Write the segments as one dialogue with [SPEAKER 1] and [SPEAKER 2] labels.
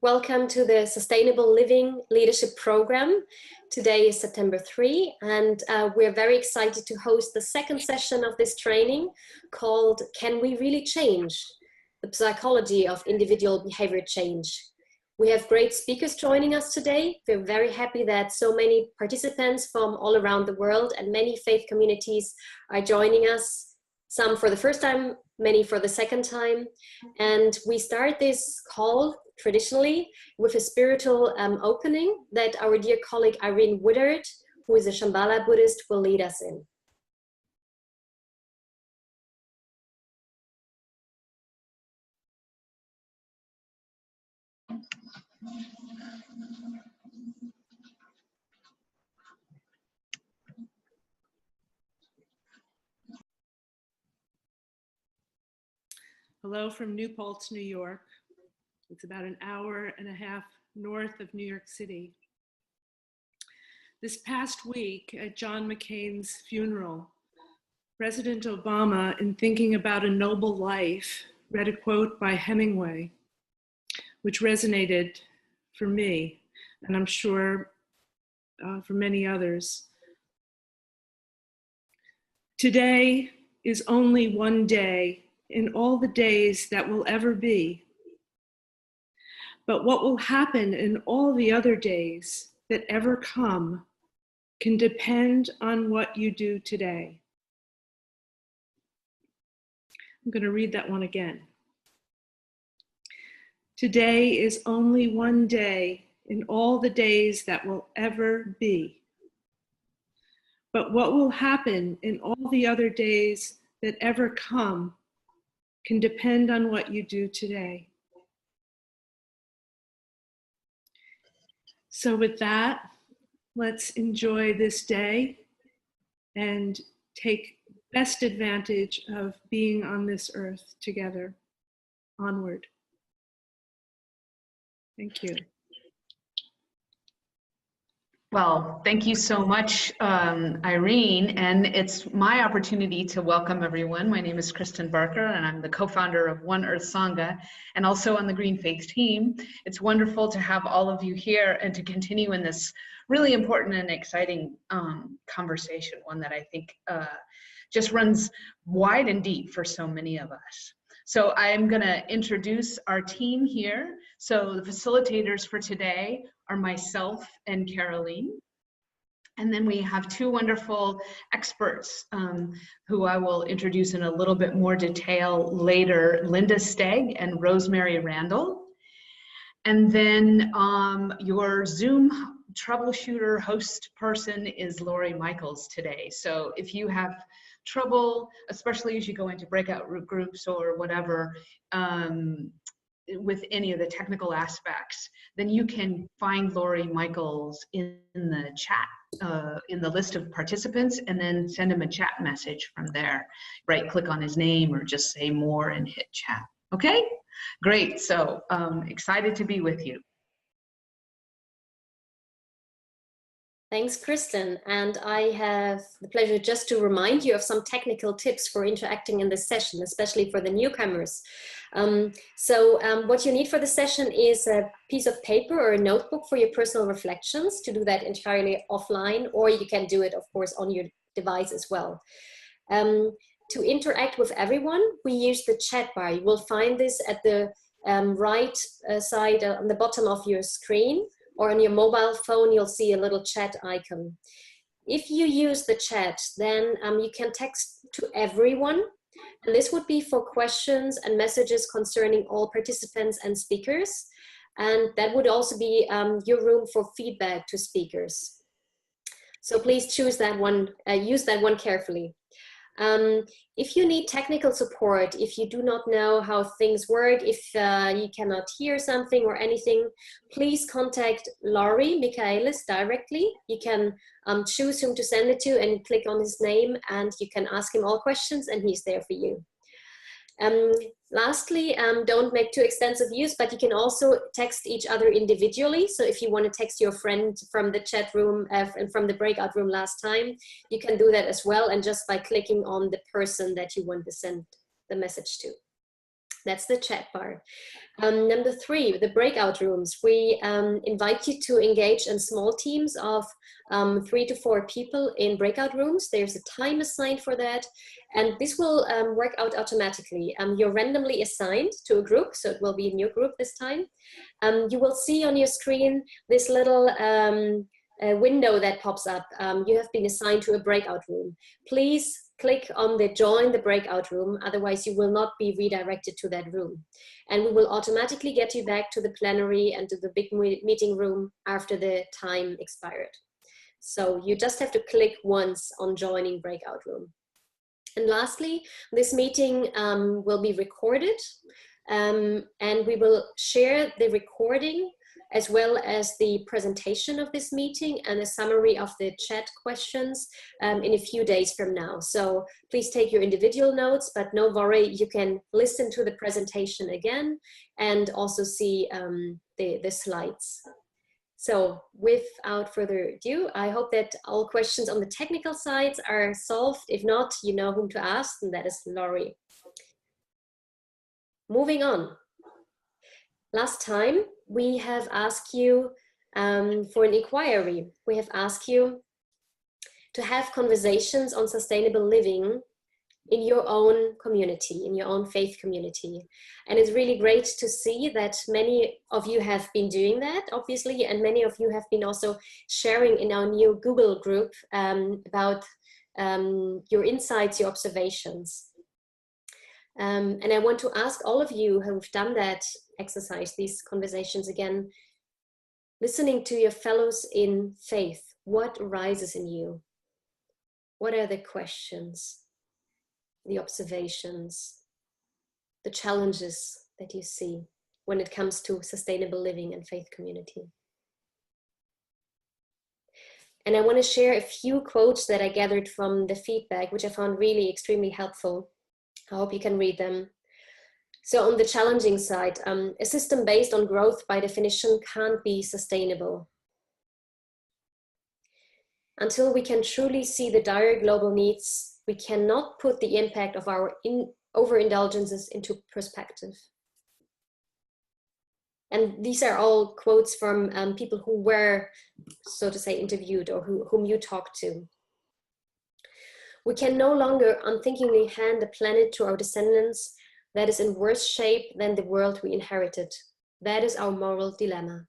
[SPEAKER 1] Welcome to the Sustainable Living Leadership Program. Today is September 3, and we're very excited to host the second session of this training called Can We Really Change? The Psychology of Individual Behavior Change. We have great speakers joining us today. We're very happy that so many participants from all around the world and many faith communities are joining us, some for the first time, many for the second time. And we start this call traditionally with a spiritual opening that our dear colleague Irene Woodard, who is a Shambhala Buddhist, will lead us in.
[SPEAKER 2] Hello from New Paltz, New York. It's about an hour and a half north of New York City. This past week at John McCain's funeral, President Obama, in thinking about a noble life, read a quote by Hemingway, which resonated for me, and I'm sure for many others. Today is only one day in all the days that will ever be. But what will happen in all the other days that ever come can depend on what you do today. I'm going to read that one again. Today is only one day in all the days that will ever be. But what will happen in all the other days that ever come can depend on what you do today. So with that, let's enjoy this day and take best advantage of being on this earth together. Onward. Thank you.
[SPEAKER 3] Well, thank you so much, Irene, and it's my opportunity to welcome everyone. My name is Kristen Barker, and I'm the co-founder of One Earth Sangha, and also on the Green Faith team. It's wonderful to have all of you here and to continue in this really important and exciting conversation, one that I think just runs wide and deep for so many of us. So I'm going to introduce our team here. So the facilitators for today are myself and Caroline. And then we have two wonderful experts who I will introduce in a little bit more detail later, Linda Stegg and Rosemary Randall. And then your Zoom troubleshooter host person is Lori Michaelis today. So if you have trouble, especially as you go into breakout groups or whatever, with any of the technical aspects, then you can find Lori Michaelis in the chat, in the list of participants, and then send him a chat message from there. Right click on his name or just say more and hit chat. Okay, great. So excited to be with you.
[SPEAKER 1] Thanks, Kristen. And I have the pleasure just to remind you of some technical tips for interacting in this session, especially for the newcomers. What you need for the session is a piece of paper or a notebook for your personal reflections, to do that entirely offline, or you can do it, of course, on your device as well. To interact with everyone, we use the chat bar. You will find this at the right side on the bottom of your screen, or on your mobile phone, you'll see a little chat icon. If you use the chat, then you can text to everyone. And this would be for questions and messages concerning all participants and speakers. And that would also be your room for feedback to speakers. So please choose that one, use that one carefully. If you need technical support, if you do not know how things work, if you cannot hear something or anything, please contact Laurie Michaelis directly. You can choose whom to send it to and click on his name, and you can ask him all questions and he's there for you. Lastly, don't make too extensive use, but you can also text each other individually. So if you want to text your friend from the chat room and from the breakout room last time, you can do that as well, and just by clicking on the person that you want to send the message to. That's the chat bar. Number 3, the breakout rooms. We invite you to engage in small teams of 3 to 4 people in breakout rooms. There's a time assigned for that, and this will work out automatically. You're randomly assigned to a group, so it will be in your group this time. You will see on your screen this little window that pops up. You have been assigned to a breakout room. Please click on the join the breakout room, otherwise you will not be redirected to that room. And we will automatically get you back to the plenary and to the big meeting room after the time expired. So you just have to click once on joining breakout room. And lastly, this meeting will be recorded, and we will share the recording as well as the presentation of this meeting and a summary of the chat questions in a few days from now. So please take your individual notes, but no worry, you can listen to the presentation again and also see the slides. So without further ado, I hope that all questions on the technical sides are solved. If not, you know whom to ask, and that is Laurie. Moving on. Last time, we have asked you for an inquiry. We have asked you to have conversations on sustainable living in your own community, in your own faith community. And it's really great to see that many of you have been doing that, obviously, and many of you have been also sharing in our new Google group about your insights, your observations. And I want to ask all of you who've done that exercise, these conversations again, listening to your fellows in faith, what arises in you? What are the questions, the observations, the challenges that you see when it comes to sustainable living and faith community? And I want to share a few quotes that I gathered from the feedback, which I found really extremely helpful. I hope you can read them. So on the challenging side, a system based on growth by definition can't be sustainable. Until we can truly see the dire global needs, we cannot put the impact of our overindulgences into perspective. And these are all quotes from people who were, so to say, interviewed or whom you talked to. We can no longer unthinkingly hand the planet to our descendants that is in worse shape than the world we inherited. That is our moral dilemma.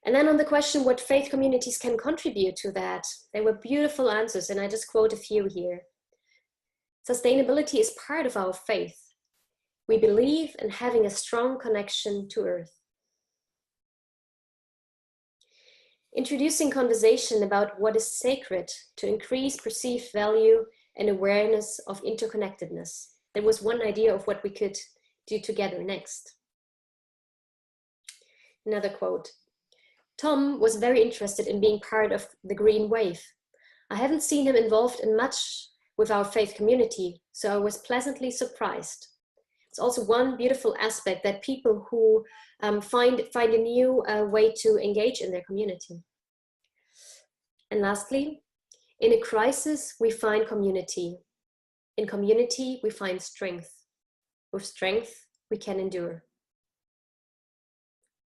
[SPEAKER 1] And then on the question what faith communities can contribute to that, there were beautiful answers, and I just quote a few here. Sustainability is part of our faith. We believe in having a strong connection to Earth. Introducing conversation about what is sacred to increase perceived value and awareness of interconnectedness. There was one idea of what we could do together next. Another quote. Tom was very interested in being part of the green wave. I haven't seen him involved in much with our faith community, so I was pleasantly surprised. It's also one beautiful aspect that people who find a new way to engage in their community. And lastly, in a crisis, we find community. In community, we find strength. With strength, we can endure.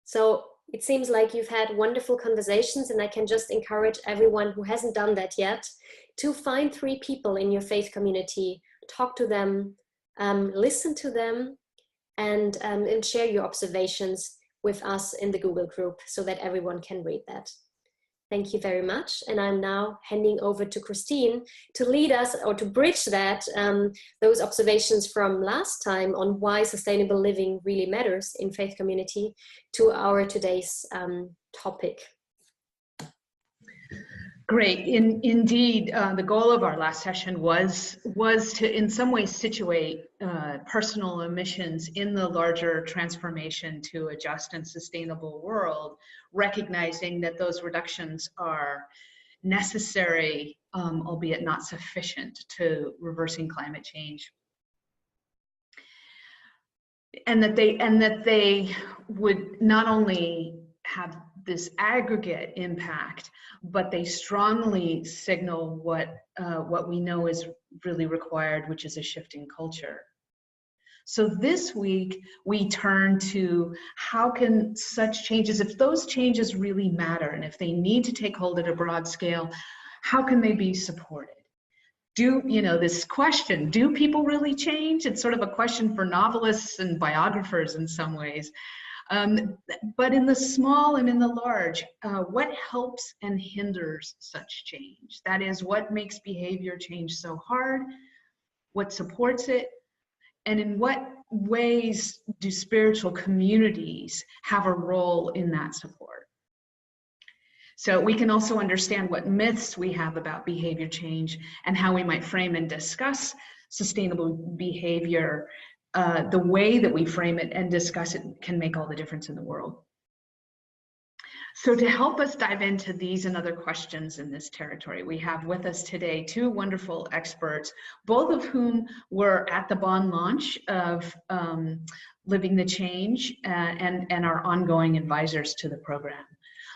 [SPEAKER 1] So it seems like you've had wonderful conversations, and I can just encourage everyone who hasn't done that yet to find 3 people in your faith community, talk to them, listen to them, and share your observations with us in the Google group so that everyone can read that. Thank you very much. And I'm now handing over to Christine to lead us or to bridge that, those observations from last time on why sustainable living really matters in faith community to our today's topic.
[SPEAKER 3] Great. Indeed, the goal of our last session was to in some ways situate personal emissions in the larger transformation to a just and sustainable world, recognizing that those reductions are necessary, albeit not sufficient, to reversing climate change. And that they would not only have this aggregate impact, but they strongly signal what we know is really required, which is a shift in culture. So this week, we turn to how can such changes, if those changes really matter, and if they need to take hold at a broad scale, how can they be supported? This question, do people really change? It's sort of a question for novelists and biographers in some ways. But in the small and in the large, what helps and hinders such change? That is, what makes behavior change so hard? What supports it? And in what ways do spiritual communities have a role in that support? So we can also understand what myths we have about behavior change and how we might frame and discuss sustainable behavior. The way that we frame it and discuss it can make all the difference in the world. So to help us dive into these and other questions in this territory, we have with us today two wonderful experts, both of whom were at the Bonn launch of Living the Change and are ongoing advisors to the program.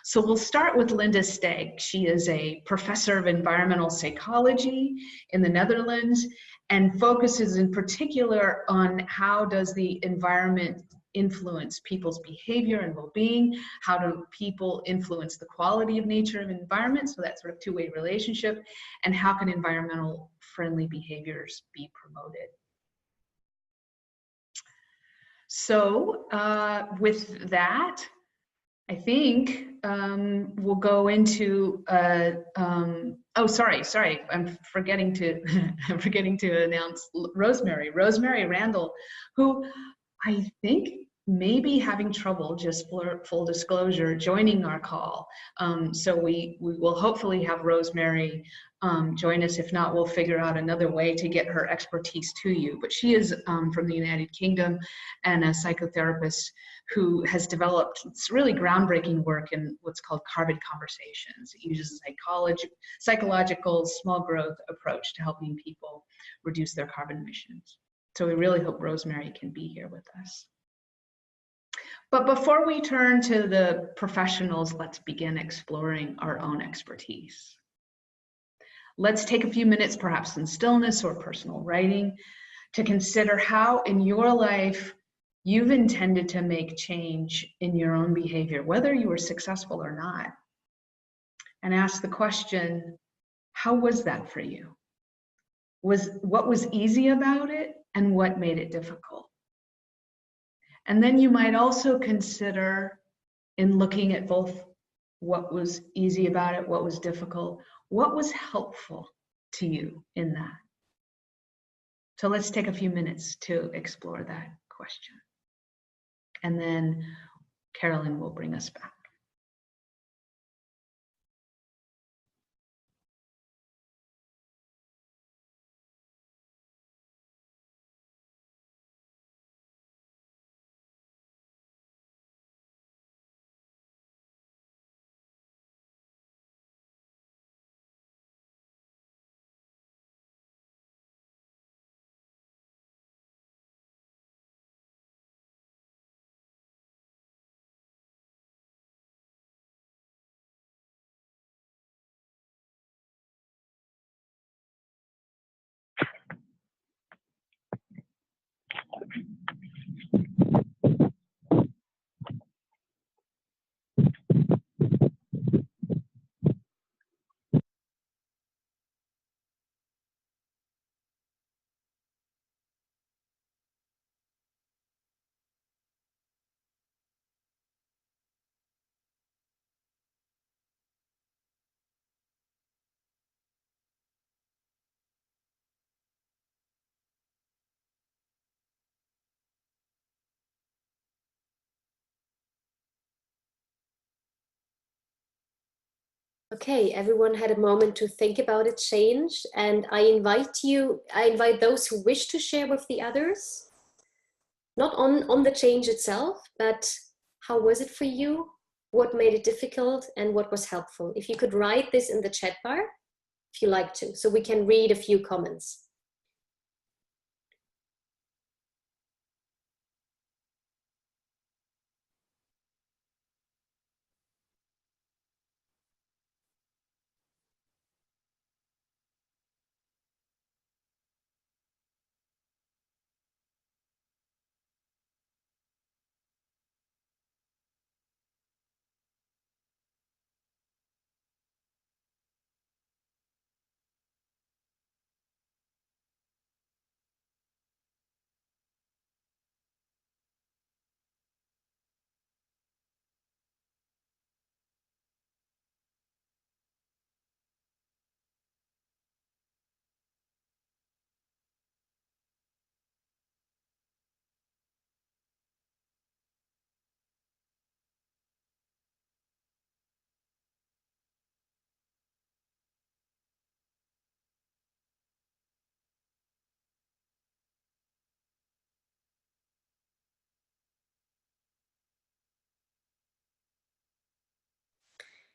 [SPEAKER 3] So we'll start with Linda Steg. She is a professor of environmental psychology in the Netherlands and focuses in particular on how does the environment influence people's behavior and well-being, how do people influence the quality of nature and environment, so that sort of two-way relationship, and how can environmental friendly behaviors be promoted. So with that, I think we'll go into, oh, sorry, I'm forgetting to announce Rosemary Randall, who I think may be having trouble, just for full disclosure, joining our call. So we will hopefully have Rosemary join us. If not, we'll figure out another way to get her expertise to you. But she is from the United Kingdom and a psychotherapist who has developed really groundbreaking work in what's called carbon conversations. It uses a psychological small growth approach to helping people reduce their carbon emissions. So we really hope Rosemary can be here with us. But before we turn to the professionals, let's begin exploring our own expertise. Let's take a few minutes, perhaps in stillness or personal writing, to consider how in your life you've intended to make change in your own behavior, whether you were successful or not. And ask the question, how was that for you? What was easy about it and what made it difficult? And then you might also consider, in looking at both what was easy about it, what was difficult, what was helpful to you in that? So let's take a few minutes to explore that question. And then Carolyn will bring us back.
[SPEAKER 1] Okay, everyone had a moment to think about a change, and I invite those who wish to share with the others, not on the change itself, but how was it for you? What made it difficult and what was helpful? If you could write this in the chat bar, if you like to, so we can read a few comments.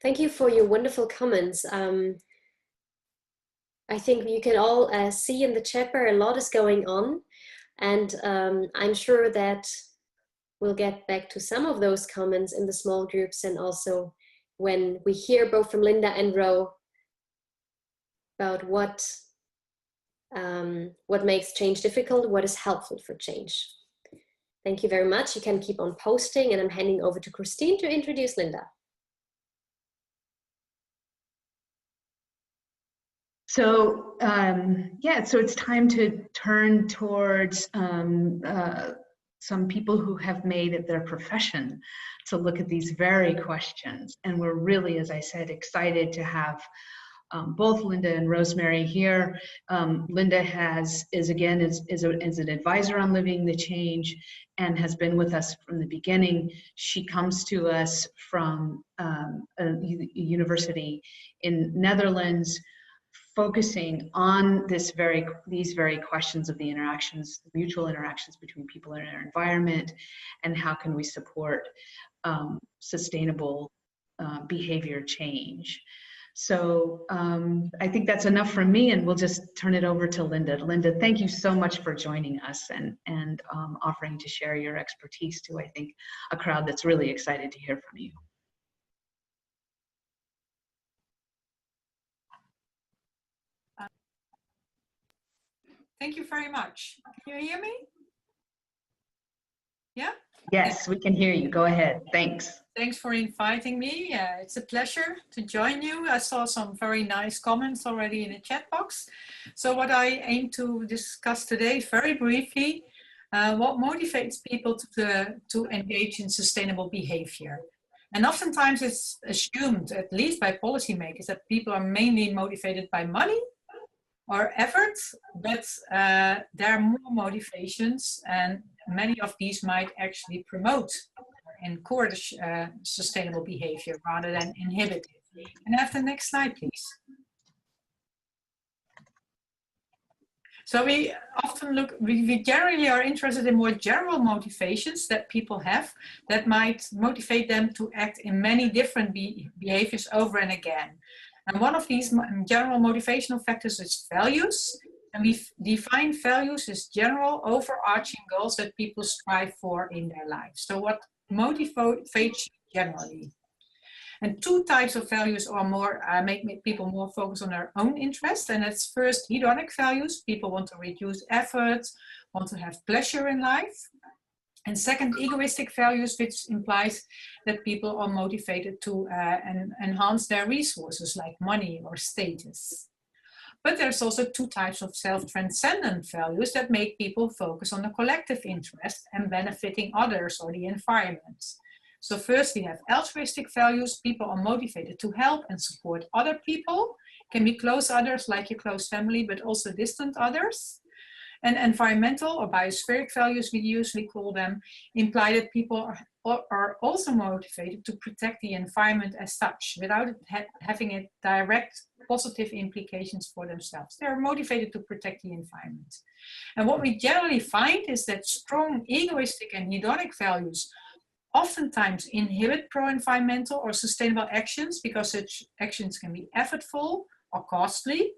[SPEAKER 1] Thank you for your wonderful comments. I think you can all see in the chat bar a lot is going on, and I'm sure that we'll get back to some of those comments in the small groups, and also when we hear both from Linda and Ro about what makes change difficult, what is helpful for change. Thank you very much. You can keep on posting, and I'm handing over to Christine to introduce Linda.
[SPEAKER 3] So so it's time to turn towards some people who have made it their profession to look at these very questions. And we're really, as I said, excited to have both Linda and Rosemary here. Linda is an advisor on Living the Change and has been with us from the beginning. She comes to us from a university in Netherlands, focusing on these very questions of the interactions, the mutual interactions between people in our environment, and how can we support sustainable behavior change. So I think that's enough from me, and we'll just turn it over to Linda. Linda, thank you so much for joining us and offering to share your expertise to, I think, a crowd that's really excited to hear from you.
[SPEAKER 4] Thank you very much. Can you hear me? Yeah?
[SPEAKER 3] Yes, we can hear you. Go ahead. Thanks.
[SPEAKER 4] Thanks for inviting me. It's a pleasure to join you. I saw some very nice comments already in the chat box. So what I aim to discuss today very briefly, what motivates people to engage in sustainable behavior. And oftentimes it's assumed, at least by policymakers, that people are mainly motivated by money or effort, but there are more motivations, and many of these might actually promote and encourage sustainable behavior rather than inhibit it. Can I have the next slide, please? So we often we generally are interested in more general motivations that people have that might motivate them to act in many different behaviors over and again. And one of these general motivational factors is values. And we define values as general overarching goals that people strive for in their lives. So what motivates you generally? And two types of values are more make people more focus on their own interests. And that's first hedonic values. People want to reduce effort, want to have pleasure in life. And second, egoistic values, which implies that people are motivated to enhance their resources like money or status. But there's also two types of self-transcendent values that make people focus on the collective interest and benefiting others or the environment. So first we have altruistic values. People are motivated to help and support other people. Can be close others like your close family, but also distant others. And environmental or biospheric values, we usually call them, imply that people are also motivated to protect the environment as such, without it having a direct positive implications for themselves. They're motivated to protect the environment. And what we generally find is that strong egoistic and hedonic values oftentimes inhibit pro-environmental or sustainable actions because such actions can be effortful or costly,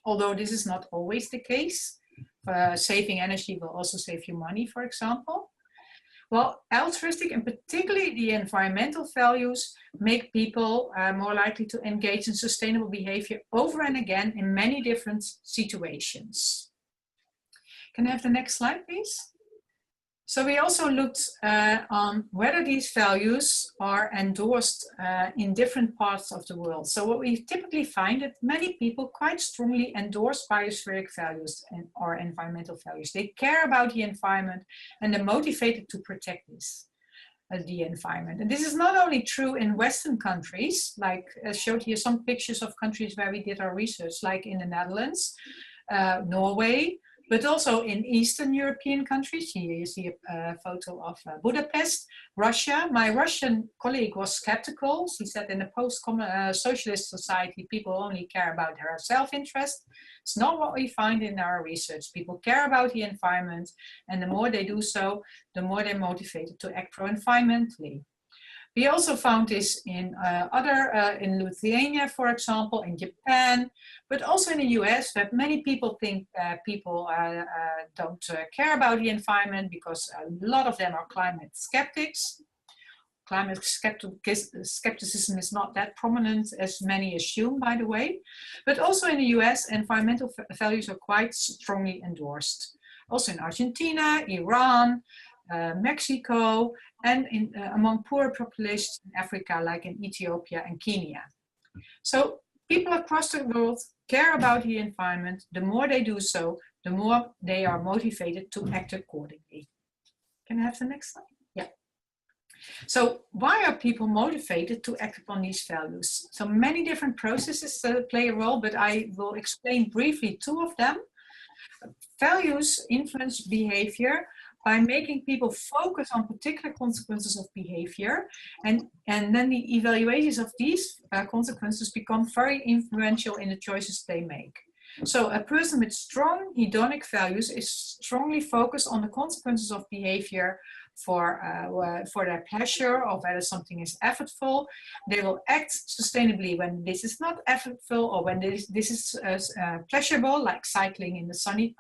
[SPEAKER 4] although this is not always the case. Saving energy will also save you money, for example. Well, altruistic and particularly the environmental values make people more likely to engage in sustainable behavior over and again in many different situations. Can I have the next slide, please? So we also looked on whether these values are endorsed in different parts of the world. So what we typically find that many people quite strongly endorse biospheric values or environmental values. They care about the environment and they're motivated to protect the environment. And this is not only true in Western countries, like I showed here some pictures of countries where we did our research, like in the Netherlands, Norway, but also in Eastern European countries. Here you see a photo of Budapest, Russia. My Russian colleague was skeptical. She said in a post-socialist society, people only care about their self-interest. It's not what we find in our research. People care about the environment, and the more they do so, the more they're motivated to act pro-environmentally. We also found this in in Lithuania, for example, in Japan, but also in the US, that many people think people don't care about the environment because a lot of them are climate skeptics. Climate skepticism is not that prominent as many assume, by the way. But also in the US, environmental values are quite strongly endorsed. Also in Argentina, Iran, Mexico, and among poorer populations in Africa, like in Ethiopia and Kenya. So people across the world care about the environment. The more they do so, the more they are motivated to act accordingly. Can I have the next slide? Yeah. So why are people motivated to act upon these values? So many different processes play a role, but I will explain briefly two of them. Values influence behavior by making people focus on particular consequences of behavior, and then the evaluations of these consequences become very influential in the choices they make. So a person with strong hedonic values is strongly focused on the consequences of behavior for their pleasure, or whether something is effortful. They will act sustainably when this is not effortful, or when this is pleasurable, like cycling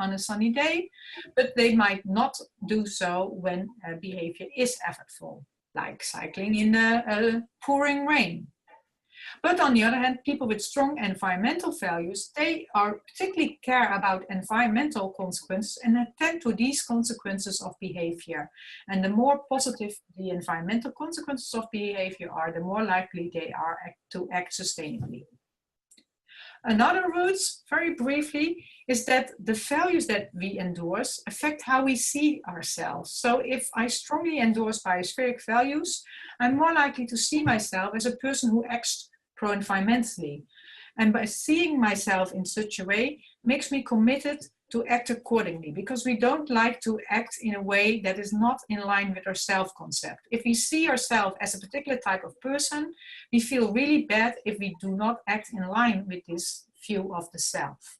[SPEAKER 4] on a sunny day, but they might not do so when behavior is effortful, like cycling in pouring rain. But on the other hand, people with strong environmental values, they are particularly care about environmental consequences and attend to these consequences of behavior. And the more positive the environmental consequences of behavior are, the more likely they are to act sustainably. Another route, very briefly, is that the values that we endorse affect how we see ourselves. So if I strongly endorse biosphere values, I'm more likely to see myself as a person who acts pro-environmentally. And by seeing myself in such a way makes me committed to act accordingly, because we don't like to act in a way that is not in line with our self-concept. If we see ourselves as a particular type of person, we feel really bad if we do not act in line with this view of the self.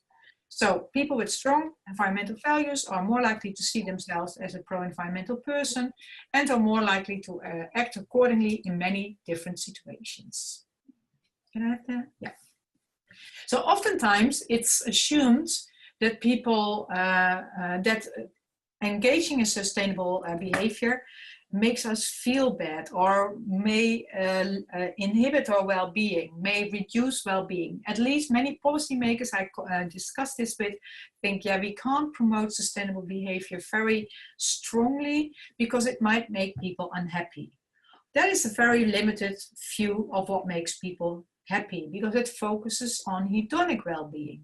[SPEAKER 4] So people with strong environmental values are more likely to see themselves as a pro-environmental person and are more likely to act accordingly in many different situations. Can I have that? Yeah. So oftentimes it's assumed that people, that engaging in sustainable behavior makes us feel bad, or may inhibit our well-being, may reduce well-being. At least many policymakers I discussed this with think, yeah, we can't promote sustainable behavior very strongly because it might make people unhappy. That is a very limited view of what makes people happy, because it focuses on hedonic well-being.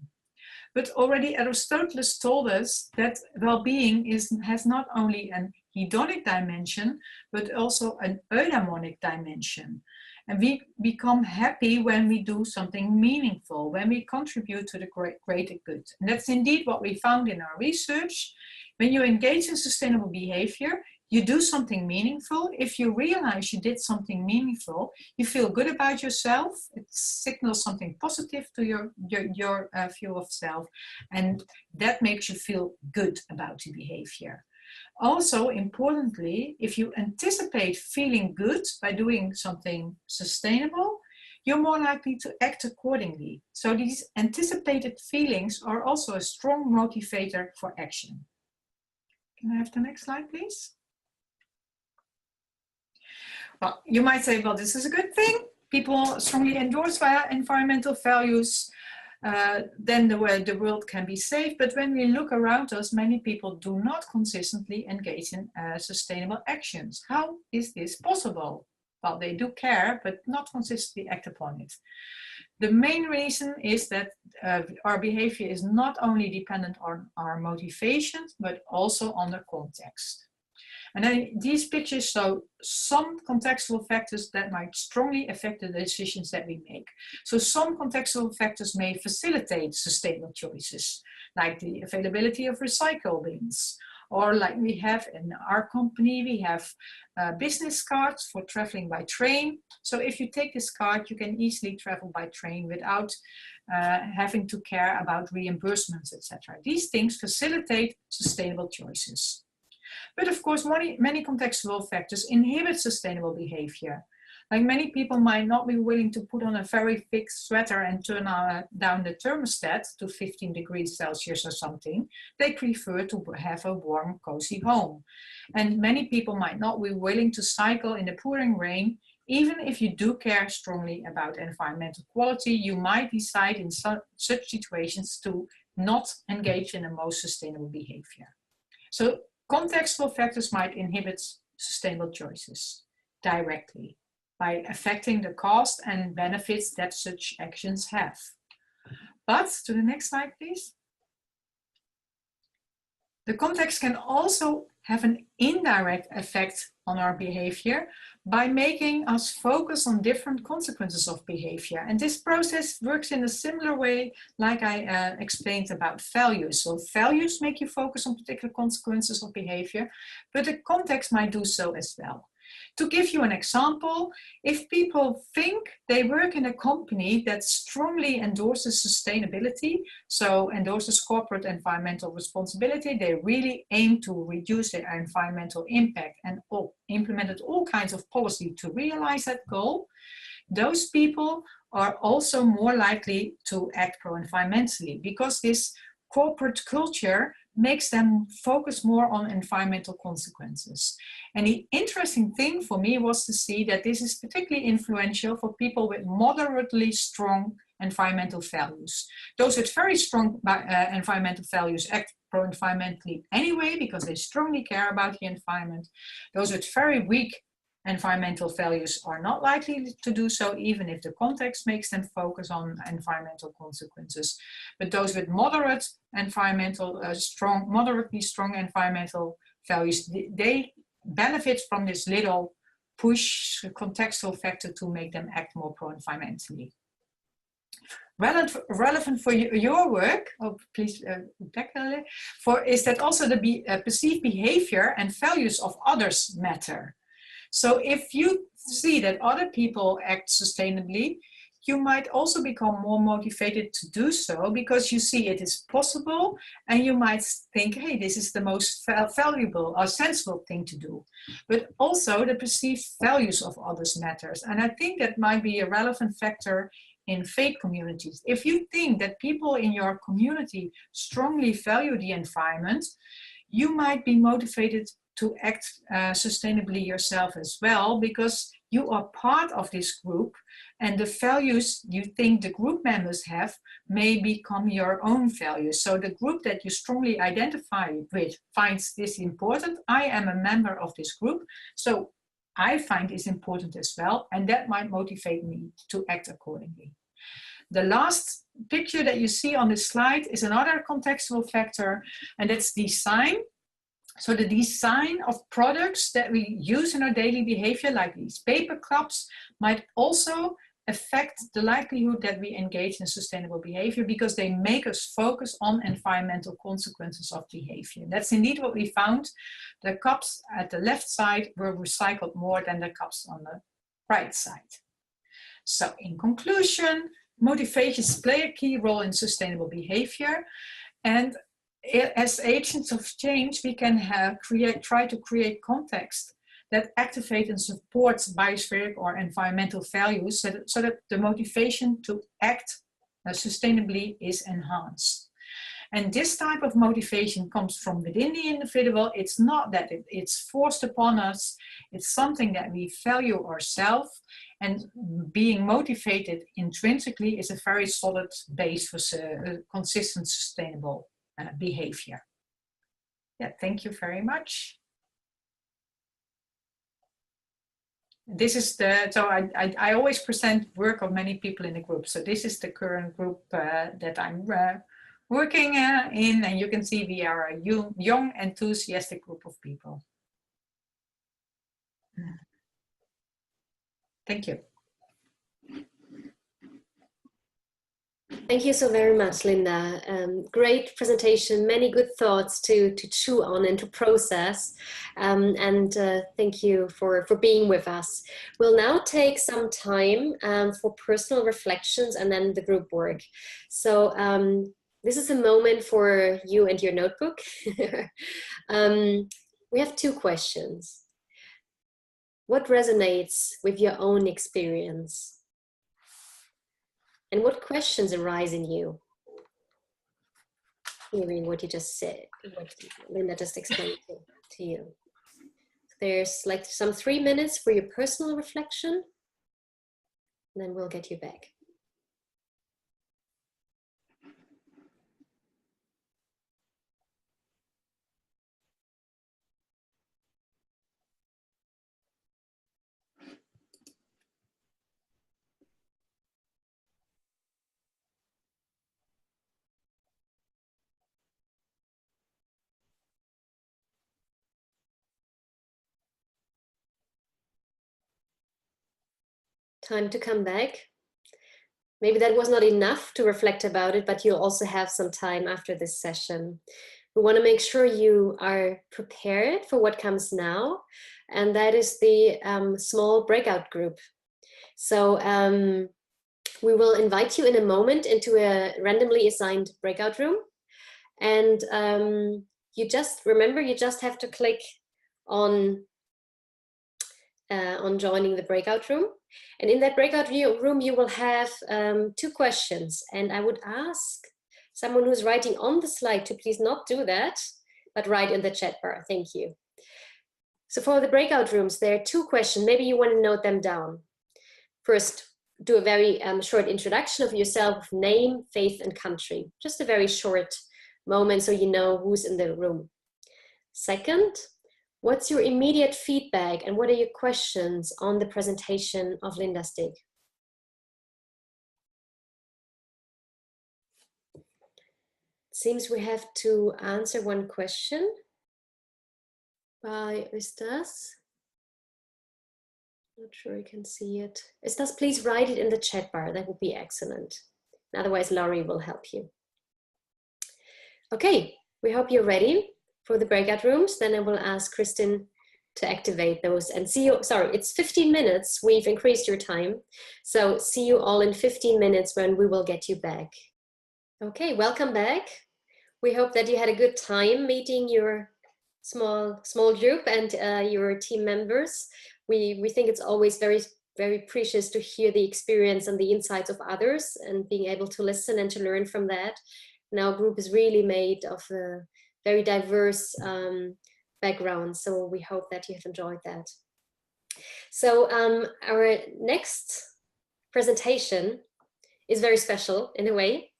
[SPEAKER 4] But already Aristotle told us that well-being has not only an hedonic dimension, but also an eudaimonic dimension. And we become happy when we do something meaningful, when we contribute to the greater good. And that's indeed what we found in our research. When you engage in sustainable behavior, you do something meaningful. If you realize you did something meaningful, you feel good about yourself. It signals something positive to your view of self, and that makes you feel good about the behavior. Also, importantly, if you anticipate feeling good by doing something sustainable, you're more likely to act accordingly. So these anticipated feelings are also a strong motivator for action. Can I have the next slide, please? Well, you might say, well, this is a good thing. People strongly endorse environmental values. Then the world can be safe. But when we look around us, many people do not consistently engage in sustainable actions. How is this possible? Well, they do care, but not consistently act upon it. The main reason is that our behavior is not only dependent on our motivations, but also on the context. And then these pictures show some contextual factors that might strongly affect the decisions that we make. So some contextual factors may facilitate sustainable choices, like the availability of recycle bins, or like we have in our company, we have business cards for traveling by train. So if you take this card, you can easily travel by train without having to care about reimbursements, etc. These things facilitate sustainable choices. But of course, many contextual factors inhibit sustainable behavior, Like many people might not be willing to put on a very thick sweater and turn down the thermostat to 15 degrees Celsius or something. They prefer to have a warm, cozy home. And many people might not be willing to cycle in the pouring rain. Even if you do care strongly about environmental quality, you might decide in such situations to not engage in the most sustainable behavior. So contextual factors might inhibit sustainable choices directly by affecting the cost and benefits that such actions have. But to the next slide, please. The context can also have an indirect effect on our behavior by making us focus on different consequences of behavior. And this process works in a similar way like I explained about values. So values make you focus on particular consequences of behavior, but the context might do so as well. To give you an example, if people think they work in a company that strongly endorses sustainability, so endorses corporate environmental responsibility, they really aim to reduce their environmental impact and implemented all kinds of policy to realize that goal, those people are also more likely to act pro-environmentally because this corporate culture makes them focus more on environmental consequences. And the interesting thing for me was to see that this is particularly influential for people with moderately strong environmental values. Those with very strong environmental values act pro-environmentally anyway because they strongly care about the environment. Those with very weak environmental values are not likely to do so, even if the context makes them focus on environmental consequences. But those with moderate environmental, moderately strong environmental values, they benefit from this little push contextual factor to make them act more pro-environmentally. Relevant for your work, please back a little, is that also the perceived behavior and values of others matter. So if you see that other people act sustainably, you might also become more motivated to do so because you see it is possible and you might think, hey, this is the most valuable or sensible thing to do. But also the perceived values of others matters. And I think that might be a relevant factor in faith communities. If you think that people in your community strongly value the environment, you might be motivated to act sustainably yourself as well, because you are part of this group and the values you think the group members have may become your own values. So the group that you strongly identify with finds this important. I am a member of this group, so I find this important as well, and that might motivate me to act accordingly. The last picture that you see on this slide is another contextual factor, and that's design. So the design of products that we use in our daily behavior, like these paper cups, might also affect the likelihood that we engage in sustainable behavior because they make us focus on environmental consequences of behavior. That's indeed what we found. The cups at the left side were recycled more than the cups on the right side. So in conclusion, motivations play a key role in sustainable behavior, and as agents of change, we can try to create context that activate and supports biospheric or environmental values so that the motivation to act sustainably is enhanced. And this type of motivation comes from within the individual. It's not that it's forced upon us. It's something that we value ourselves, and being motivated intrinsically is a very solid base for consistent sustainable behavior. Yeah, thank you very much. This is so I always present work of many people in the group. So this is the current group that I'm working in, and you can see we are a young, enthusiastic group of people. Thank you.
[SPEAKER 1] Thank you so very much, Linda. Great presentation, many good thoughts to chew on and to process. And thank you for being with us. We'll now take some time for personal reflections and then the group work. So this is a moment for you and your notebook. We have two questions. what resonates with your own experience? And what questions arise in you? Hearing what you just said, what Linda just explained to you. There's like some 3 minutes for your personal reflection, and then we'll get you back. Time to come back. Maybe that was not enough to reflect about it, but you'll also have some time after this session. We want to make sure you are prepared for what comes now, and that is the small breakout group. So we will invite you in a moment into a randomly assigned breakout room, and you just remember, you just have to click on joining the breakout room. And in that breakout room, you will have 2 questions. And I would ask someone who's writing on the slide to please not do that, but write in the chat bar. Thank you. So for the breakout rooms, there are 2 questions. Maybe you want to note them down. First, do a very short introduction of yourself, name, faith, and country. Just a very short moment so you know who's in the room. Second, what's your immediate feedback and what are your questions on the presentation of Linda Stig? Seems we have to answer 1 question by Eustace. Not sure you can see it. Eustace, please write it in the chat bar. That would be excellent. Otherwise, Laurie will help you. Okay, we hope you're ready for the breakout rooms. Then I will ask Kristen to activate those and see you. Sorry, it's 15 minutes. We've increased your time. So see you all in 15 minutes when we will get you back. Okay, welcome back. We hope that you had a good time meeting your small group and your team members. We think it's always very, very precious to hear the experience and the insights of others and being able to listen and to learn from that. And our group is really made of very diverse backgrounds, so we hope that you have enjoyed that. So our next presentation is very special in a way,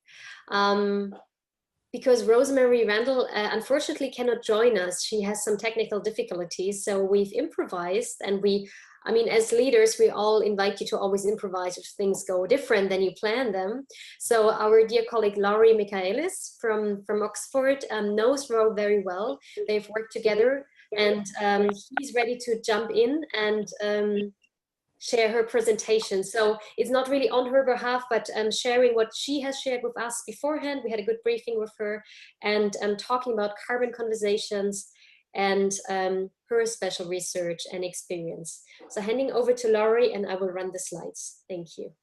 [SPEAKER 1] because Rosemary Randall unfortunately cannot join us. She has some technical difficulties, so we've improvised, and I mean, as leaders, we all invite you to always improvise if things go different than you plan them. So our dear colleague Laurie Michaelis from Oxford knows Ro very well. They've worked together, and he's ready to jump in and share her presentation. So it's not really on her behalf, but sharing what she has shared with us beforehand. We had a good briefing with her, and talking about carbon conversations and her special research and experience. So handing over to Laurie, and I will run the slides. Thank you.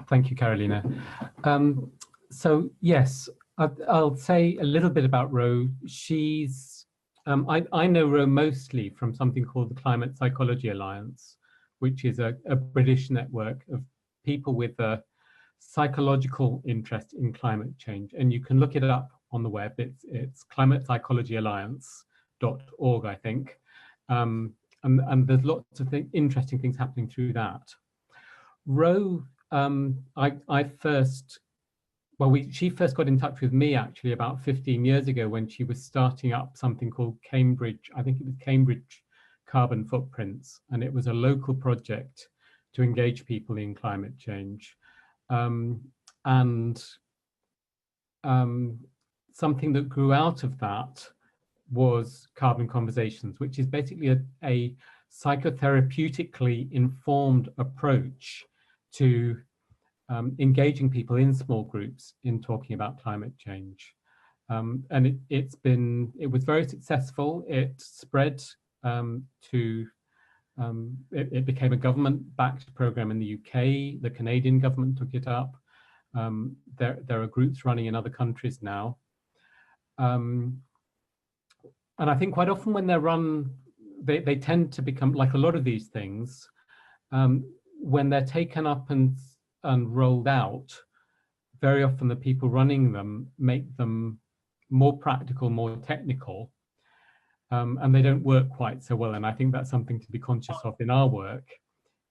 [SPEAKER 5] Thank you, Karolina. So yes, I'll say a little bit about Ro. She's, I know Ro mostly from something called the Climate Psychology Alliance, which is a British network of people with a psychological interest in climate change. And you can look it up on the web. It's climatepsychologyalliance.org, I think. And there's lots of interesting things happening through that. Ro, she first got in touch with me actually about 15 years ago when she was starting up something called Cambridge, I think it was Cambridge Carbon Footprints, and it was a local project to engage people in climate change. Something that grew out of that was Carbon Conversations, which is basically a psychotherapeutically informed approach to engaging people in small groups in talking about climate change. And it was very successful. It spread it became a government-backed program in the UK. The Canadian government took it up. There are groups running in other countries now. And I think quite often when they're run they tend to become, like a lot of these things, when they're taken up and rolled out, very often the people running them make them more practical, more technical, and they don't work quite so well. And I think that's something to be conscious of in our work,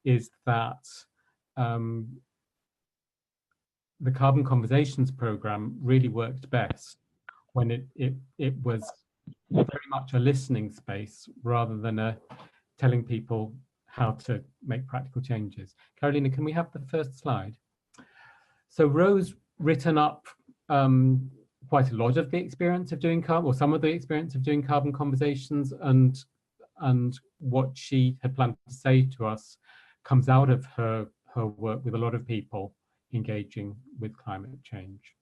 [SPEAKER 5] is that the Carbon Conversations program really worked best when it was very much a listening space rather than a telling people how to make practical changes. Karolina, can we have the first slide? So Ro's written up quite a lot of the experience of doing carbon, or some of the experience of doing Carbon Conversations, and what she had planned to say to us comes out of her work with a lot of people engaging with climate change.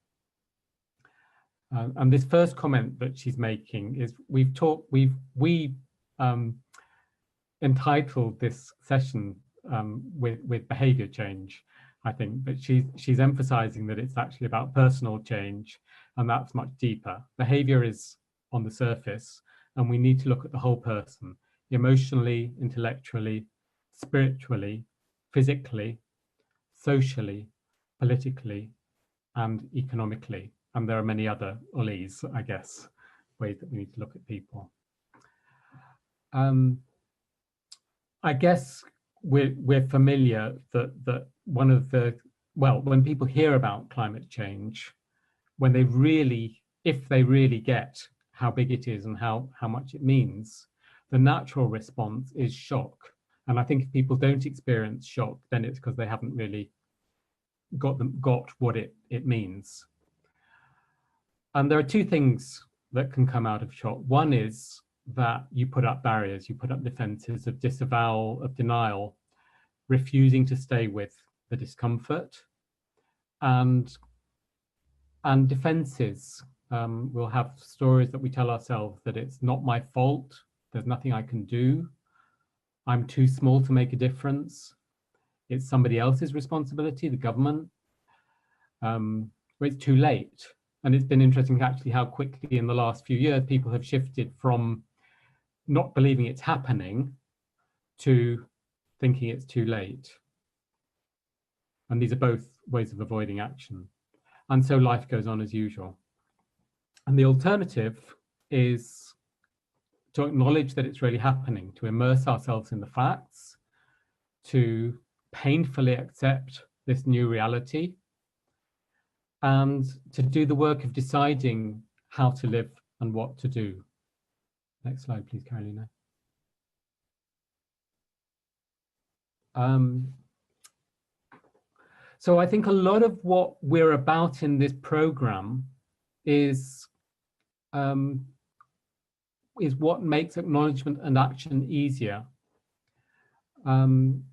[SPEAKER 5] And this first comment that she's making is, we entitled this session with behaviour change, I think, but she's emphasising that it's actually about personal change, and that's much deeper. Behaviour is on the surface, and we need to look at the whole person, emotionally, intellectually, spiritually, physically, socially, politically, and economically. And there are many other ulis, I guess, ways that we need to look at people. I guess we're familiar that one of the, well, when people hear about climate change, when they really, if they really get how big it is and how much it means, the natural response is shock. And I think if people don't experience shock, then it's because they haven't really got what it means. And there are two things that can come out of shock. One is that you put up barriers, you put up defenses of disavowal, of denial, refusing to stay with the discomfort, and defenses. We'll have stories that we tell ourselves that it's not my fault, there's nothing I can do, I'm too small to make a difference, it's somebody else's responsibility, the government, it's too late. And it's been interesting actually how quickly in the last few years people have shifted from not believing it's happening to thinking it's too late. And these are both ways of avoiding action. And so life goes on as usual. And the alternative is to acknowledge that it's really happening, to immerse ourselves in the facts, to painfully accept this new reality, and to do the work of deciding how to live and what to do. Next slide, please, Karolina. So I think a lot of what we're about in this program is what makes acknowledgement and action easier. And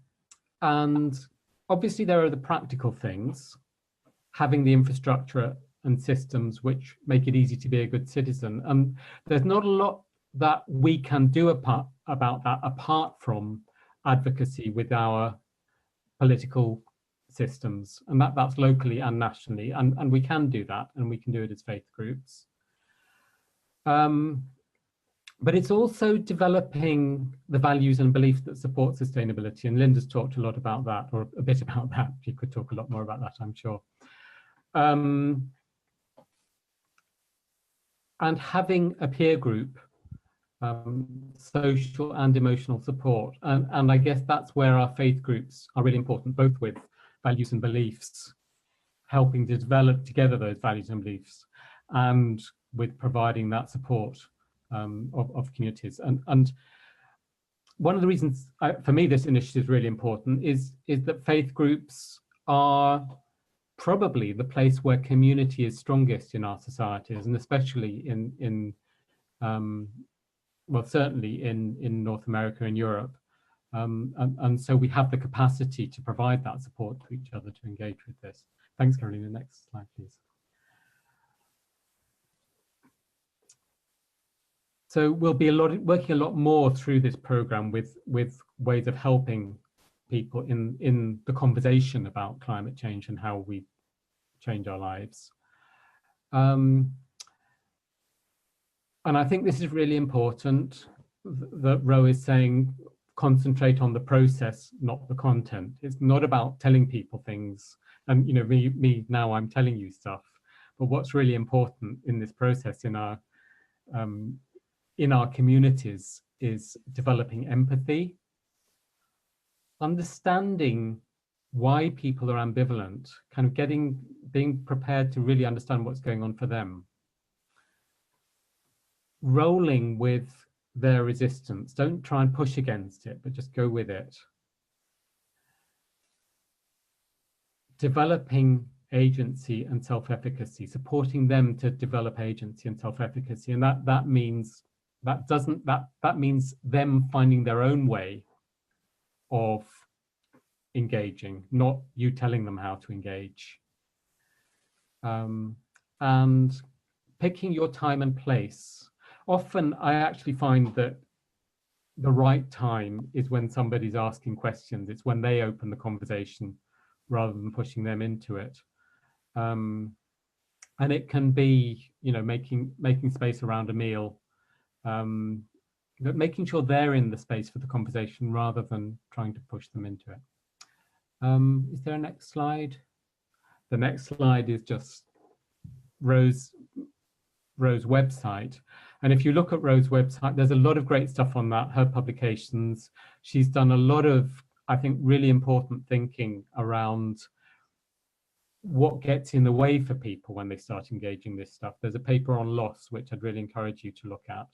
[SPEAKER 5] obviously there are the practical things, having the infrastructure and systems which make it easy to be a good citizen. And there's not a lot that we can do about that apart from advocacy with our political systems, and that's locally and nationally, and we can do that, and we can do it as faith groups. But it's also developing the values and beliefs that support sustainability, and Linda's talked a lot about that, or a bit about that. She could talk a lot more about that, I'm sure. And having a peer group, social and emotional support. And I guess that's where our faith groups are really important, both with values and beliefs, helping to develop together those values and beliefs, and with providing that support of communities. And one of the reasons for me this initiative is really important is that faith groups are probably the place where community is strongest in our societies, and especially in well, certainly in North America and Europe. And so we have the capacity to provide that support to each other to engage with this. Thanks, Karolina. Next slide, please. So we'll be working a lot more through this program with ways of helping people in the conversation about climate change and how we change our lives. And I think this is really important. that Ro is saying, concentrate on the process, not the content. It's not about telling people things. And you know, me now, I'm telling you stuff. But what's really important in this process in our communities is developing empathy, understanding why people are ambivalent, kind of being prepared to really understand what's going on for them, rolling with their resistance. Don't try and push against it, but just go with it. Developing agency and self-efficacy, supporting them to develop agency and self-efficacy, and that means them finding their own way of engaging, not you telling them how to engage. And picking your time and place. Often I actually find that the right time is when somebody's asking questions. It's when they open the conversation rather than pushing them into it. And it can be, you know, making space around a meal, but making sure they're in the space for the conversation rather than trying to push them into it. Is there a next slide? The next slide is just Ro's website. And if you look at Ro's website, there's a lot of great stuff on that, her publications. She's done a lot of, I think, really important thinking around what gets in the way for people when they start engaging this stuff. There's a paper on loss, which I'd really encourage you to look at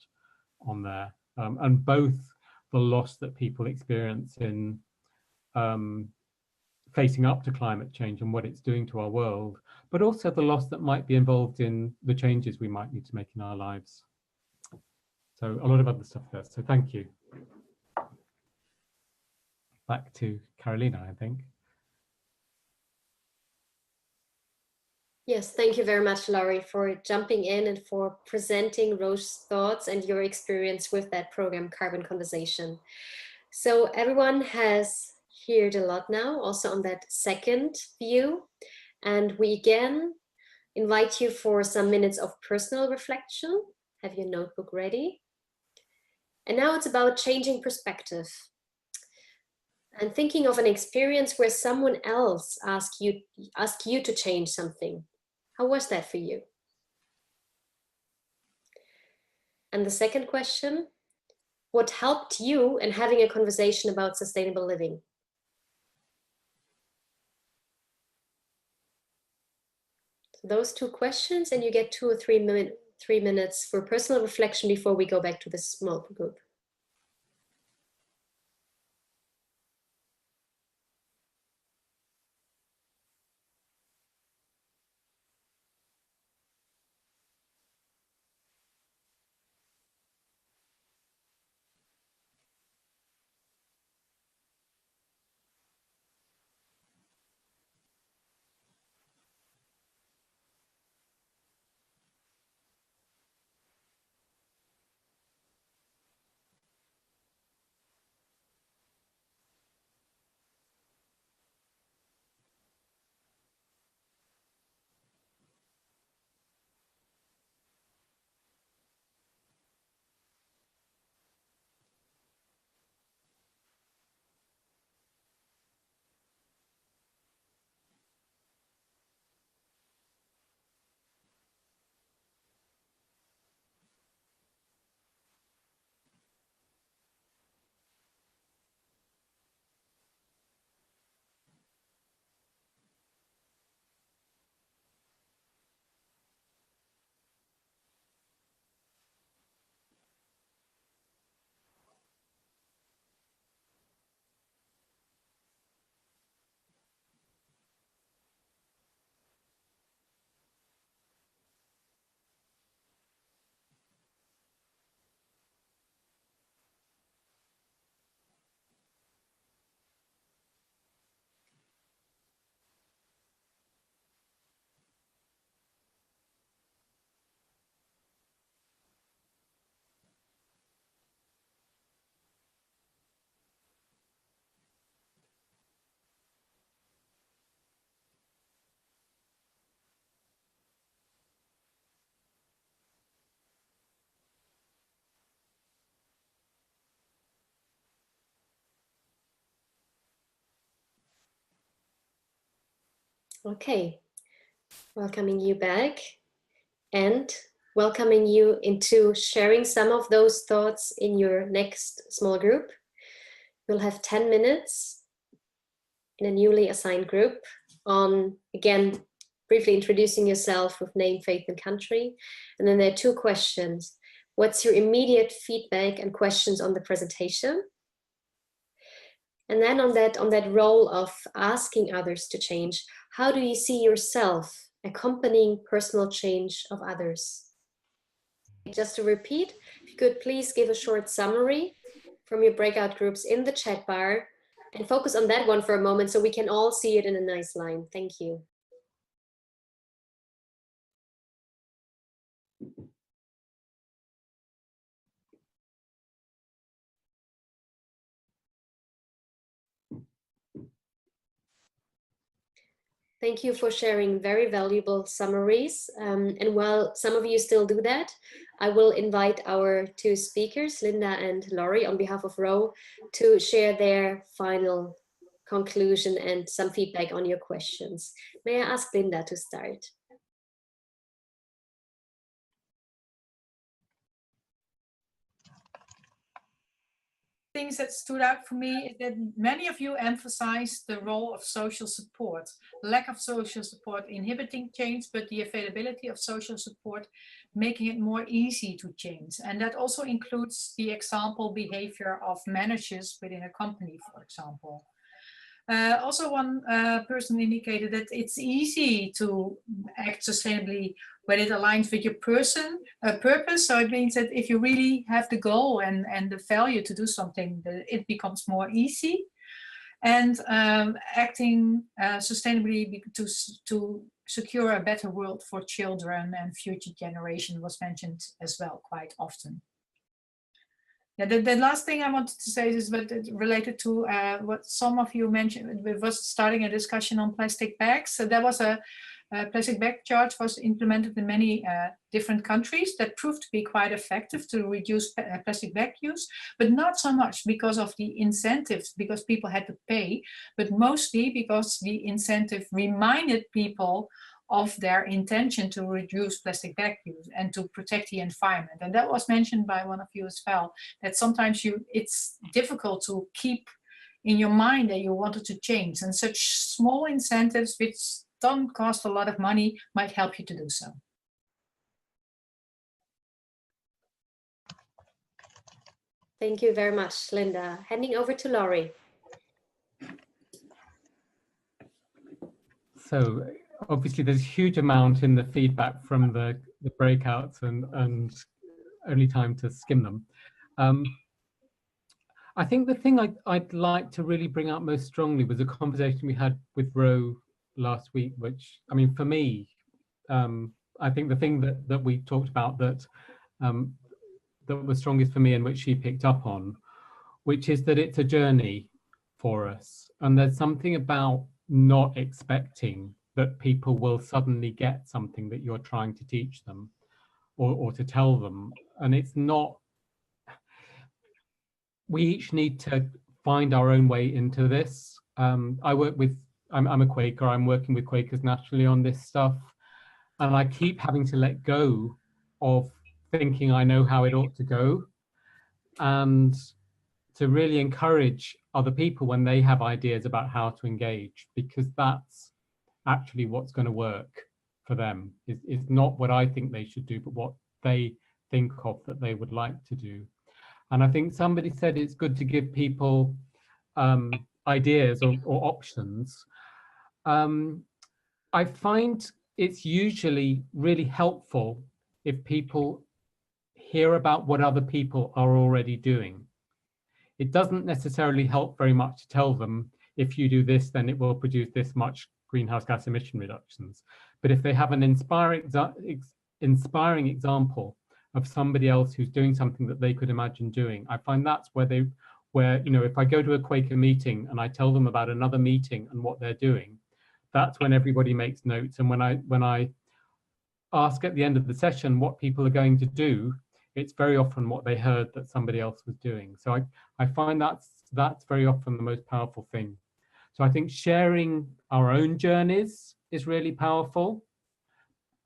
[SPEAKER 5] on there. And both the loss that people experience in facing up to climate change and what it's doing to our world, but also the loss that might be involved in the changes we might need to make in our lives. So a lot of other stuff there. So thank you. Back to Karolina, I think.
[SPEAKER 1] Yes, thank you very much, Laurie, for jumping in and for presenting Ro's thoughts and your experience with that program, Carbon Conversation. So everyone has heard a lot now, also on that second view. And we again invite you for some minutes of personal reflection. Have your notebook ready. And now it's about changing perspective. And thinking of an experience where someone else asked you to change something. How was that for you? And the second question, what helped you in having a conversation about sustainable living? So those two questions, and you get 2 or 3 minutes for personal reflection before we go back to the small group. Okay, welcoming you back and welcoming you into sharing some of those thoughts in your next small group. We'll have 10 minutes in a newly assigned group on, again, briefly introducing yourself with name, faith, and country. And then there are 2 questions. What's your immediate feedback and questions on the presentation? And then on that role of asking others to change, how do you see yourself accompanying personal change of others? Just to repeat, if you could please give a short summary from your breakout groups in the chat bar and focus on that one for a moment so we can all see it in a nice line. Thank you. Thank you for sharing very valuable summaries. And while some of you still do that, I will invite our 2 speakers, Linda and Laurie, on behalf of Row, to share their final conclusion and some feedback on your questions. May I ask Linda to start?
[SPEAKER 4] Things that stood out for me is that many of you emphasized the role of social support, lack of social support inhibiting change, but the availability of social support making it more easy to change. And that also includes the example behavior of managers within a company, for example. Also, one person indicated that it's easy to act sustainably when it aligns with your purpose. So it means that if you really have the goal and the value to do something, it becomes more easy. And acting sustainably to secure a better world for children and future generation was mentioned as well quite often. Yeah, the last thing I wanted to say is related to what some of you mentioned. We was starting a discussion on plastic bags. So there was a plastic bag charge was implemented in many different countries that proved to be quite effective to reduce plastic bag use, but not so much because of the incentives, because people had to pay, but mostly because the incentive reminded people of their intention to reduce plastic bag use and to protect the environment. And that was mentioned by one of you as well, that sometimes it's difficult to keep in your mind that you wanted to change, and such small incentives which don't cost a lot of money might help you to do so.
[SPEAKER 1] Thank you very much, Linda. Handing over to Laurie.
[SPEAKER 5] So obviously there's a huge amount in the feedback from the breakouts and only time to skim them. I think the thing I'd like to really bring out most strongly was a conversation we had with Ro last week, which, I mean, for me, I think the thing that we talked about that was strongest for me and which she picked up on, which is that it's a journey for us. And there's something about not expecting that people will suddenly get something that you're trying to teach them or to tell them. And it's not, we each need to find our own way into this. I work with, I'm a Quaker, I'm working with Quakers nationally on this stuff. And I keep having to let go of thinking I know how it ought to go, and to really encourage other people when they have ideas about how to engage, because that's actually what's going to work for them. Is not what I think they should do, but what they think of that they would like to do. And I think somebody said it's good to give people ideas or options. I find it's usually really helpful if people hear about what other people are already doing. It doesn't necessarily help very much to tell them, if you do this, then it will produce this much greenhouse gas emission reductions. But if they have an inspiring example of somebody else who's doing something that they could imagine doing, I find that's where, you know, if I go to a Quaker meeting and I tell them about another meeting and what they're doing, that's when everybody makes notes. And when I ask at the end of the session what people are going to do, it's very often what they heard that somebody else was doing. So I find that's very often the most powerful thing. So I think sharing our own journeys is really powerful,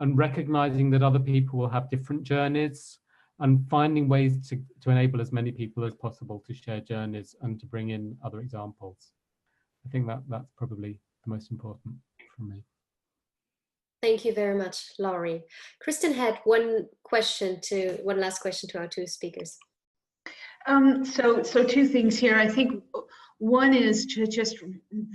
[SPEAKER 5] and recognizing that other people will have different journeys, and finding ways to enable as many people as possible to share journeys and to bring in other examples. I think that's probably the most important for me.
[SPEAKER 1] Thank you very much, Laurie. Kristen had one last question to our two speakers.
[SPEAKER 3] So two things here. I think one is to just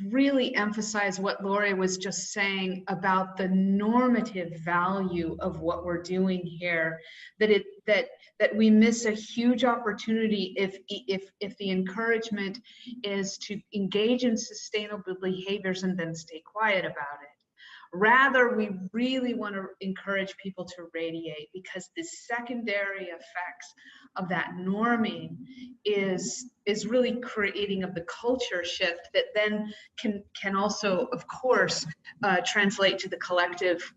[SPEAKER 3] really emphasize what Laurie was just saying about the normative value of what we're doing here, that we miss a huge opportunity if the encouragement is to engage in sustainable behaviors and then stay quiet about it. Rather, we really want to encourage people to radiate, because the secondary effects of that norming is really creating of the culture shift that then can also, of course, translate to the collective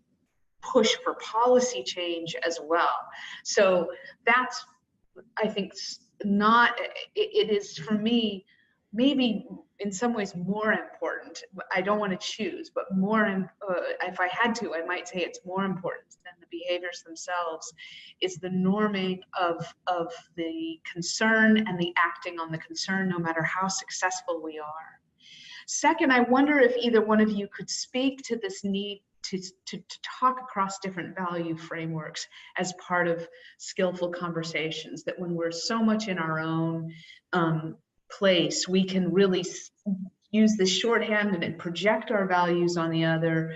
[SPEAKER 3] push for policy change as well. So that's, I think, it is for me, maybe in some ways more important. I don't want to choose, but if I had to, I might say it's more important than the behaviors themselves, is the norming of the concern and the acting on the concern, no matter how successful we are. Second, I wonder if either one of you could speak to this need to talk across different value frameworks as part of skillful conversations, that when we're so much in our own place, we can really use this shorthand and project our values on the other,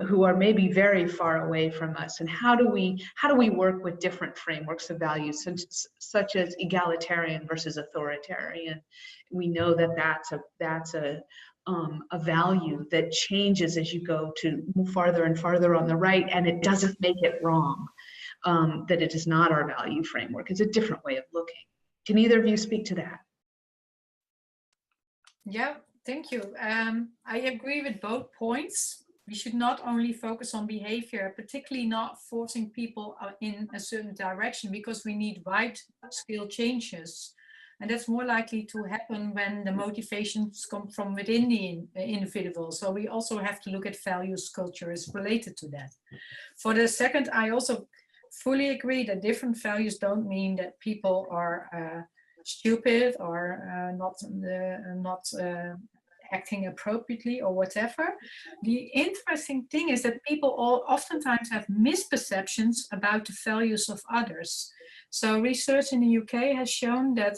[SPEAKER 3] who are maybe very far away from us. And how do we work with different frameworks of values, such as egalitarian versus authoritarian? We know that that's a value that changes as you go to move farther and farther on the right, and it doesn't make it wrong that it is not our value framework. It's a different way of looking. Can either of you speak to that?
[SPEAKER 4] Yeah, thank you. I agree with both points. We should not only focus on behavior, particularly not forcing people in a certain direction, because we need wide-scale changes. And that's more likely to happen when the motivations come from within the individual. So we also have to look at values, culture is related to that. For the second, I also fully agree that different values don't mean that people are stupid or not acting appropriately or whatever. The interesting thing is that people oftentimes have misperceptions about the values of others. So research in the UK has shown that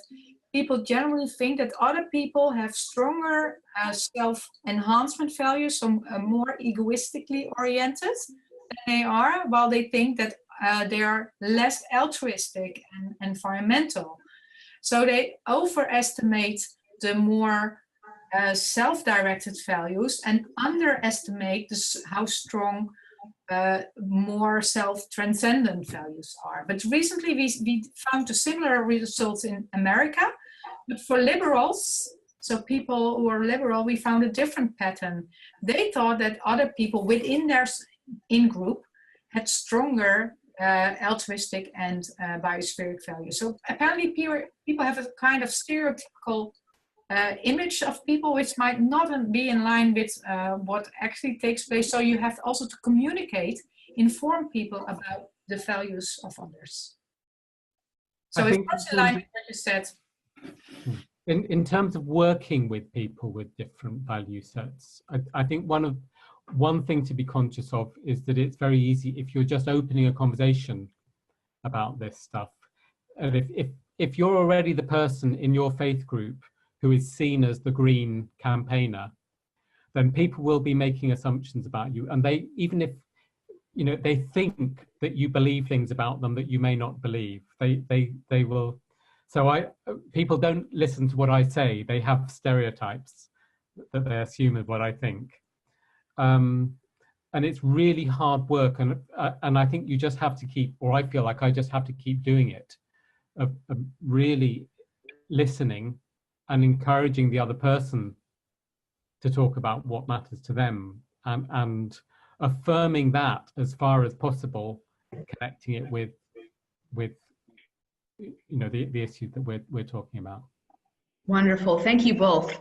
[SPEAKER 4] people generally think that other people have stronger self-enhancement values, so more egoistically oriented than they are, while they think that they are less altruistic and environmental. So they overestimate the more self-directed values and underestimate how strong more self-transcendent values are. But recently we found a similar result in America, but for liberals, so people who are liberal, we found a different pattern. They thought that other people within their in-group had stronger altruistic and biospheric values. So apparently people have a kind of stereotypical image of people which might not be in line with what actually takes place. So you have also to communicate, inform people about the values of others. So it's much in line with what you said.
[SPEAKER 5] In terms of working with people with different value sets, I think one thing to be conscious of is that it's very easy if you're just opening a conversation about this stuff. And if you're already the person in your faith group who is seen as the green campaigner, then people will be making assumptions about you. And they, even if, they think that you believe things about them that you may not believe, they will. So people don't listen to what I say. They have stereotypes that they assume is what I think. And it's really hard work, and I think you just have to keep, or I feel like I just have to keep doing it, of really listening and encouraging the other person to talk about what matters to them, and affirming that as far as possible, connecting it with the issue that we're talking about.
[SPEAKER 3] Wonderful. Thank you both.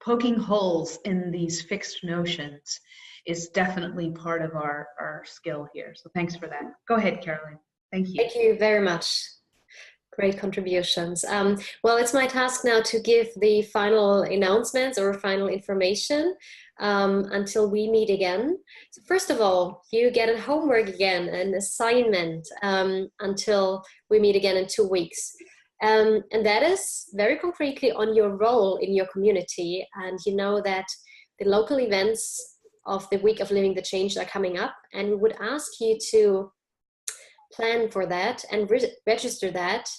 [SPEAKER 3] poking holes in these fixed notions is definitely part of our skill here. So thanks for that. Go ahead, Caroline. Thank you.
[SPEAKER 1] Thank you very much. Great contributions. Well, it's my task now to give the final announcements or final information until we meet again. So first of all, you get a homework again, an assignment until we meet again in 2 weeks. And that is very concretely on your role in your community. And you know that the local events of the Week of Living the Change are coming up, and we would ask you to plan for that and register that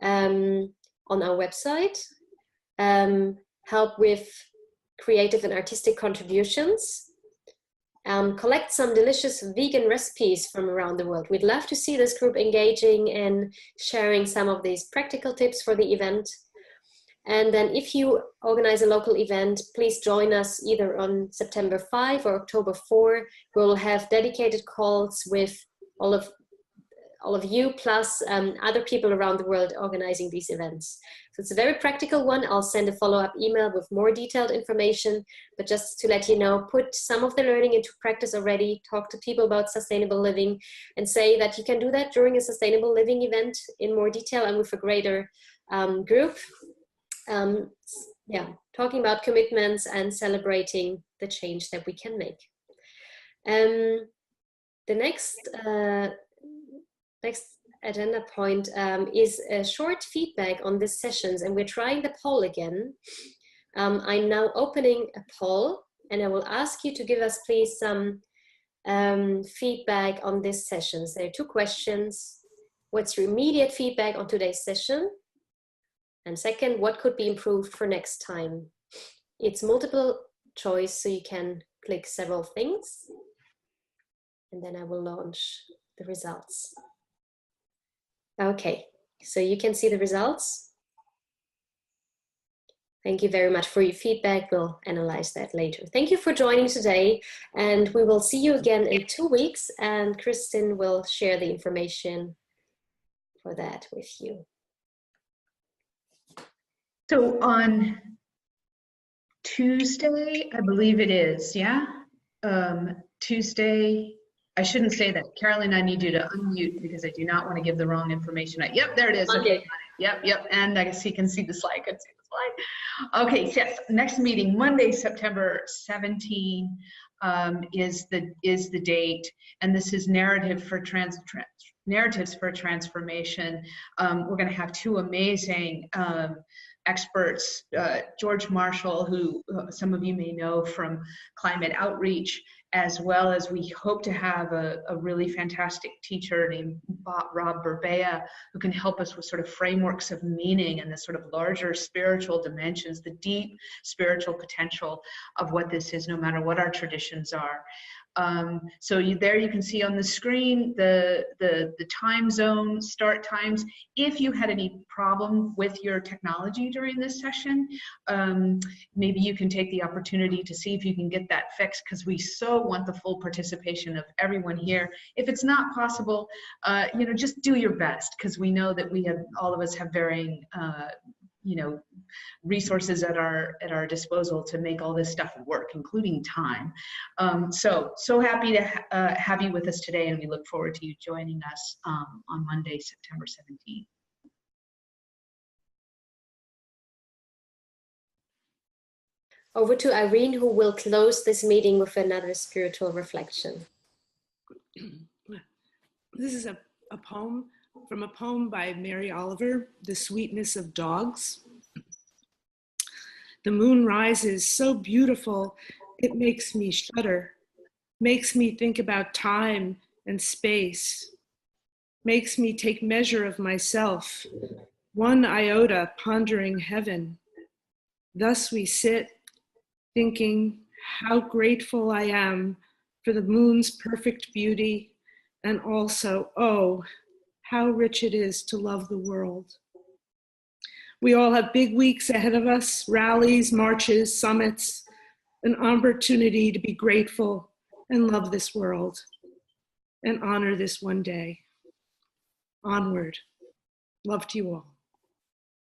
[SPEAKER 1] on our website, help with creative and artistic contributions, collect some delicious vegan recipes from around the world. We'd love to see this group engaging and sharing some of these practical tips for the event. And then if you organize a local event, please join us either on September 5 or October 4. We'll have dedicated calls with all of you plus other people around the world organizing these events. So it's a very practical one. I'll send a follow-up email with more detailed information, but just to let you know, put some of the learning into practice already, talk to people about sustainable living, and say that you can do that during a sustainable living event in more detail and with a greater group. Yeah, talking about commitments and celebrating the change that we can make. The next agenda point is a short feedback on these sessions, and we're trying the poll again. I'm now opening a poll, and I will ask you to give us please some feedback on these sessions. There are 2 questions. What's your immediate feedback on today's session? And second, what could be improved for next time? It's multiple choice, so you can click several things. And then I will launch the results. Okay, so you can see the results. Thank you very much for your feedback. We'll analyze that later. Thank you for joining today, and we will see you again in 2 weeks, and Kristen will share the information for that with you.
[SPEAKER 3] So on Tuesday, I believe it is, yeah? Tuesday, I shouldn't say that. Caroline, I need you to unmute because I do not want to give the wrong information. Yep, there it is. Okay. Yep. And I guess you can see the slide. Okay, yes, next meeting, Monday, September 17 is the date, and this is Narratives for Transformation. We're going to have 2 amazing experts, George Marshall, who some of you may know from Climate Outreach, as well as we hope to have a really fantastic teacher named Rob Berbea, who can help us with sort of frameworks of meaning and the sort of larger spiritual dimensions, the deep spiritual potential of what this is, no matter what our traditions are. So there you can see on the screen the time zone, start times. If you had any problem with your technology during this session, maybe you can take the opportunity to see if you can get that fixed, because we so want the full participation of everyone here. If it's not possible, just do your best, because we know that all of us have varying resources at our disposal to make all this stuff work, including time. So happy to have you with us today, and we look forward to you joining us on Monday, September 17th.
[SPEAKER 1] Over to Irene, who will close this meeting with another spiritual reflection.
[SPEAKER 2] This is a poem from a poem by Mary Oliver, The Sweetness of Dogs. The moon rises so beautiful, it makes me shudder, makes me think about time and space, makes me take measure of myself, 1 iota pondering heaven. Thus we sit, thinking how grateful I am for the moon's perfect beauty, and also, oh, how rich it is to love the world. We all have big weeks ahead of us, rallies, marches, summits, an opportunity to be grateful and love this world and honor this one day. Onward. Love to you all.